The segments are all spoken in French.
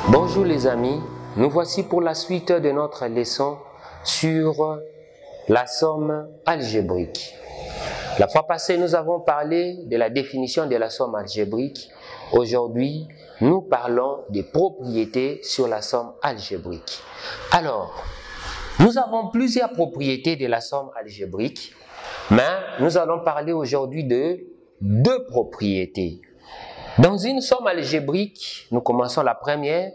Bonjour les amis, nous voici pour la suite de notre leçon sur la somme algébrique. La fois passée, nous avons parlé de la définition de la somme algébrique. Aujourd'hui, nous parlons des propriétés sur la somme algébrique. Alors, nous avons plusieurs propriétés de la somme algébrique, mais nous allons parler aujourd'hui de deux propriétés. Dans une somme algébrique, nous commençons la première,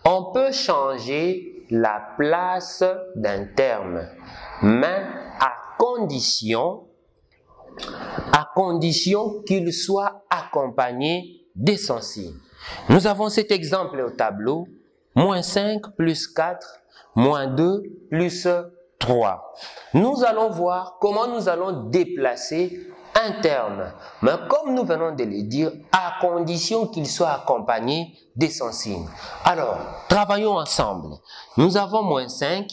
on peut changer la place d'un terme, mais à condition qu'il soit accompagné de son signe. Nous avons cet exemple au tableau, moins 5 plus 4, moins 2 plus 3. Nous allons voir comment nous allons déplacer un terme, mais comme nous venons de le dire, à condition qu'il soit accompagné de son signe. Alors, travaillons ensemble. Nous avons moins 5,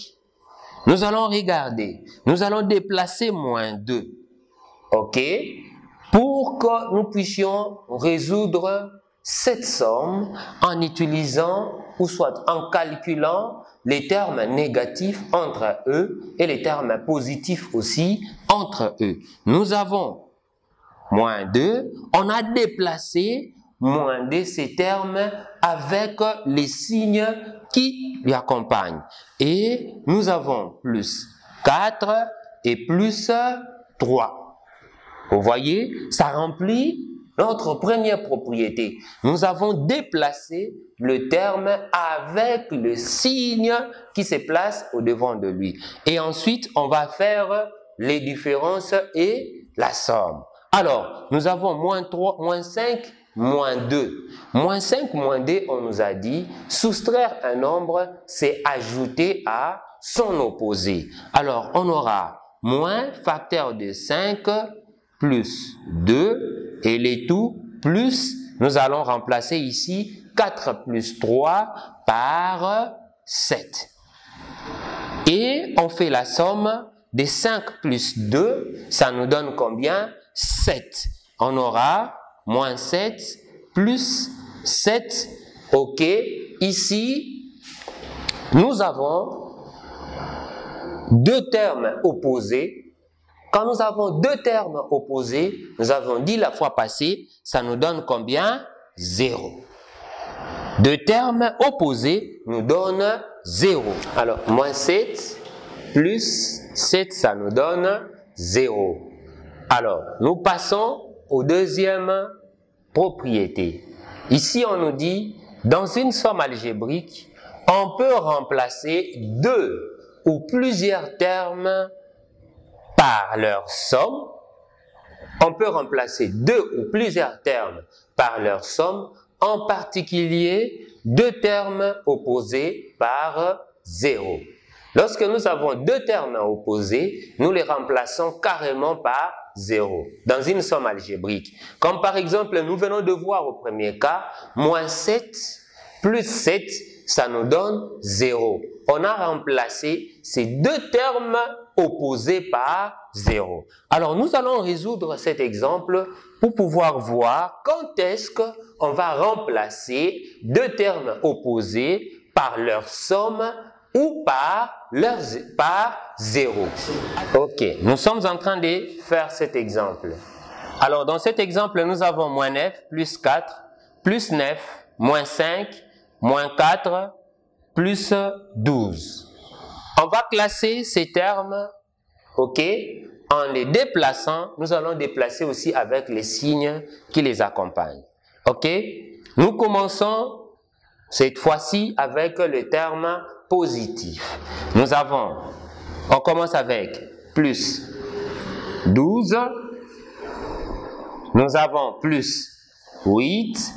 nous allons regarder, nous allons déplacer moins 2, ok, pour que nous puissions résoudre cette somme en utilisant, ou soit en calculant les termes négatifs entre eux et les termes positifs aussi entre eux. Nous avons moins 2, on a déplacé moins 2 ces termes avec les signes qui lui accompagnent. Et nous avons plus 4 et plus 3. Vous voyez, ça remplit notre première propriété. Nous avons déplacé le terme avec le signe qui se place au devant de lui. Et ensuite, on va faire les différences et la somme. Alors, nous avons moins 3, moins 5, moins 2. Moins 5, moins 2, on nous a dit, soustraire un nombre, c'est ajouter à son opposé. Alors, on aura moins facteur de 5 plus 2 et les tout plus, nous allons remplacer ici 4 plus 3 par 7. Et on fait la somme de 5 plus 2, ça nous donne combien? 7. On aura moins 7 plus 7. Ok. Ici, nous avons deux termes opposés. Quand nous avons deux termes opposés, nous avons dit la fois passée, ça nous donne combien? 0. Deux termes opposés nous donnent 0. Alors, moins 7 plus 7, ça nous donne 0. Alors, nous passons aux deuxième propriété. Ici, on nous dit, dans une somme algébrique, on peut remplacer deux ou plusieurs termes par leur somme. On peut remplacer deux ou plusieurs termes par leur somme, en particulier deux termes opposés par 0. Lorsque nous avons deux termes opposés, nous les remplaçons carrément par 0 dans une somme algébrique. Comme par exemple, nous venons de voir au premier cas, moins 7 plus 7, ça nous donne 0. On a remplacé ces deux termes opposés par 0. Alors, nous allons résoudre cet exemple pour pouvoir voir quand est-ce qu'on va remplacer deux termes opposés par leur somme ou par 0. Ok, nous sommes en train de faire cet exemple. Alors, dans cet exemple, nous avons moins 9 plus 4 plus 9 moins 5 moins 4 plus 12. On va classer ces termes, ok, en les déplaçant. Nous allons déplacer aussi avec les signes qui les accompagnent. Ok, nous commençons cette fois-ci avec le terme positif. On commence avec plus 12, nous avons plus 8,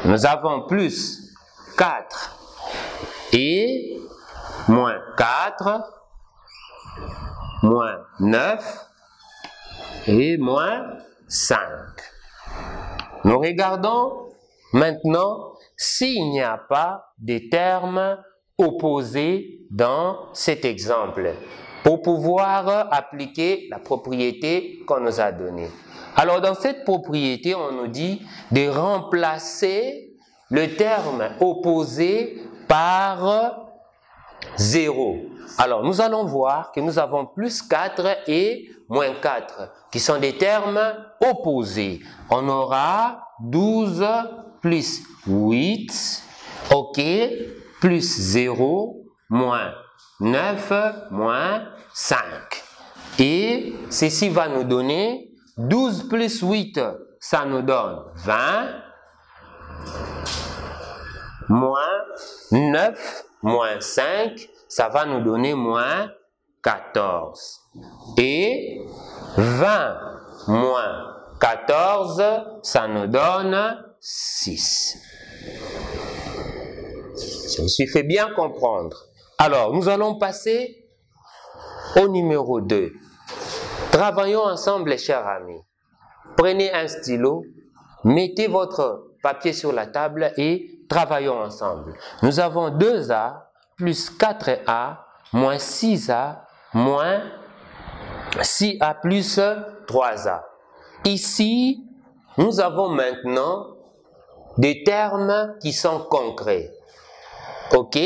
nous avons plus 4 et moins 4, moins 9 et moins 5. Nous regardons maintenant s'il n'y a pas de termes opposés dans cet exemple pour pouvoir appliquer la propriété qu'on nous a donnée. Alors dans cette propriété, on nous dit de remplacer le terme opposé par 0. Alors, nous allons voir que nous avons plus 4 et moins 4, qui sont des termes opposés. On aura 12 plus 8, ok, plus 0, moins 9, moins 5. Et ceci va nous donner 12 plus 8, ça nous donne 20, moins 9, moins 5, ça va nous donner moins 14. Et 20 moins 14, ça nous donne 6. Je me suis fait bien comprendre. Alors, nous allons passer au numéro 2. Travaillons ensemble, les chers amis. Prenez un stylo, mettez votre papier sur la table et travaillons ensemble. Nous avons 2A plus 4A moins 6A moins 6A plus 3A. Ici, nous avons maintenant des termes qui sont concrets. Ok?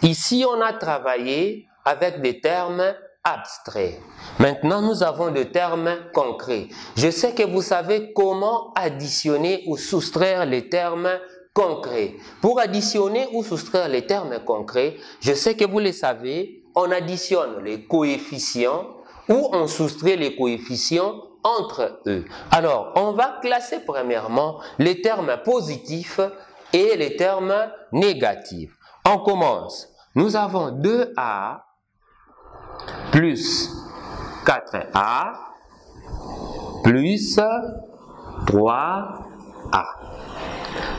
Ici, on a travaillé avec des termes abstraits. Maintenant, nous avons des termes concrets. Je sais que vous savez comment additionner ou soustraire les termes concrets. Pour additionner ou soustraire les termes concrets, je sais que vous le savez, on additionne les coefficients ou on soustrait les coefficients entre eux. Alors, on va classer premièrement les termes positifs et les termes négatifs. On commence. Nous avons 2A plus 4A plus 3A.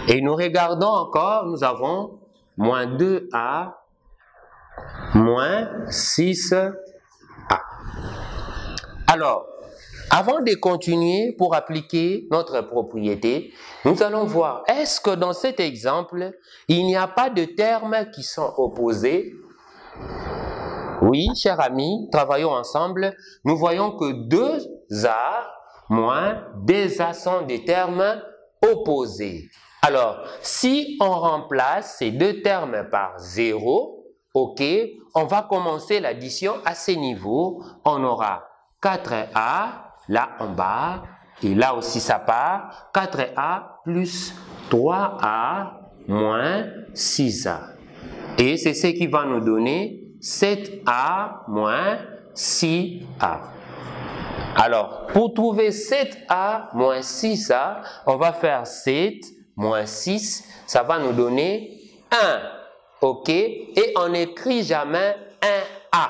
Et nous regardons encore, nous avons moins 2A moins 6A. Alors, avant de continuer pour appliquer notre propriété, nous allons voir, est-ce que dans cet exemple, il n'y a pas de termes qui sont opposés? Oui, chers amis, travaillons ensemble. Nous voyons que 2A moins 2A sont des termes opposés. Alors, si on remplace ces deux termes par 0, ok, on va commencer l'addition à ces niveaux. On aura 4A, là en bas, et là aussi ça part, 4A plus 3A moins 6A. Et c'est ce qui va nous donner 7A moins 6A. Alors, pour trouver 7A moins 6A, on va faire 7 moins 6, ça va nous donner 1. Ok? Et on n'écrit jamais 1A.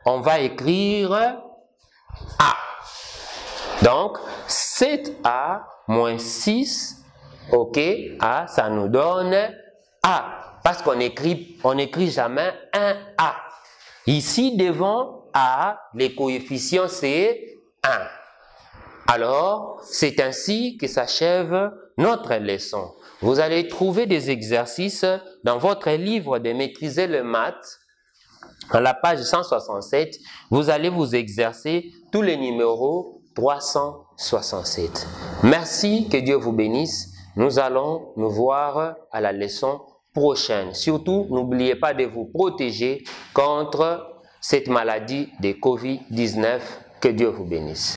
On va écrire A. Donc, 7A moins 6, ok, A, ça nous donne A. Parce qu'on n'écrit jamais 1A. Ici, devant A, les coefficients, c'est 1. Alors, c'est ainsi que s'achève notre leçon. Vous allez trouver des exercices dans votre livre de maîtriser le maths. À la page 167, vous allez vous exercer tous les numéros 367. Merci, que Dieu vous bénisse. Nous allons nous voir à la leçon prochaine. Surtout, n'oubliez pas de vous protéger contre cette maladie de Covid-19. Que Dieu vous bénisse.